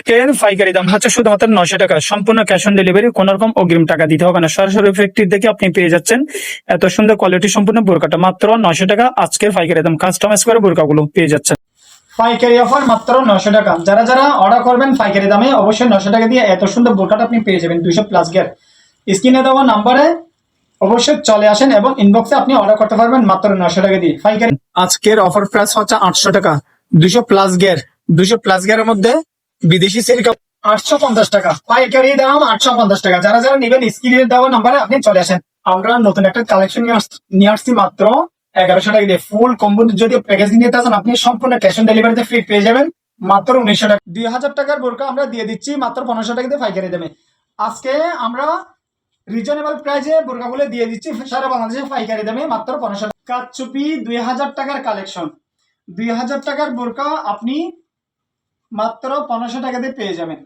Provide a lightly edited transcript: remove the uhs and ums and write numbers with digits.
আজকের পাইকারি দাম হচ্ছে শুধুমাত্র 900 টাকা, সম্পূর্ণ ক্যাশ অন ডেলিভারি, কোন রকম অগ্রিম টাকা দিতে হবে না। সরাসরি ফ্যাক্টরি দেখে আপনি পেয়ে যাচ্ছেন এত সুন্দর কোয়ালিটি সম্পূর্ণ বোরকাটা মাত্র 900 টাকা। আজকের পাইকারি দাম, কাস্টমাইজ করে বোরকাগুলো পেয়ে যাচ্ছেন পাইকারি অফার মাত্র 900 টাকা। যারা যারা অর্ডার করবেন পাইকারি দামে, অবশ্যই 900 টাকা দিয়ে এত সুন্দর বোরকাটা আপনি পেয়ে যাবেন 200+ গিয়ার। স্ক্রিনে দেওয়া নাম্বারে অবশ্যই চলে আসেন এবং ইনবক্সে আপনি অর্ডার করতে পারবেন মাত্র 900 টাকা দিয়ে পাইকারি। আজকের অফার প্রাইস হচ্ছে 800 টাকা, 200+ গিয়ার। 200+ গিয়ারের মধ্যে বিদেশি সিল্ক 850 টাকা, পাইকারি দাম 850 টাকা। যারা যারা নেবেন স্ক্রিনে দেওয়া নাম্বারে আপনি চলে আসেন। আমরা নতুন একটা কালেকশন নিয়ে আসছি মাত্র 1100 টাকা দিয়ে। ফুল কম্বো যদি প্যাকেজিং নিতে চান আপনি সম্পূর্ণ ক্যাশ অন ডেলিভারিতে ফ্রি পেয়ে যাবেন মাত্র 1900 টাকা। 2000 টাকার বোরকা আমরা দিয়ে দিচ্ছি মাত্র 1500 টাকা দিয়ে পাইকারি দামে। আজকে আমরা রিজনেবল প্রাইসে বোরকাগুলো দিয়ে দিচ্ছি সারা বাংলাদেশে পাইকারি দামে মাত্র 1500 টাকা। কাচুপি 2000 টাকার কালেকশন, 2000 টাকার বোরকা আপনি মাত্র 1500 টাকা দিয়ে পেয়ে যাবেন।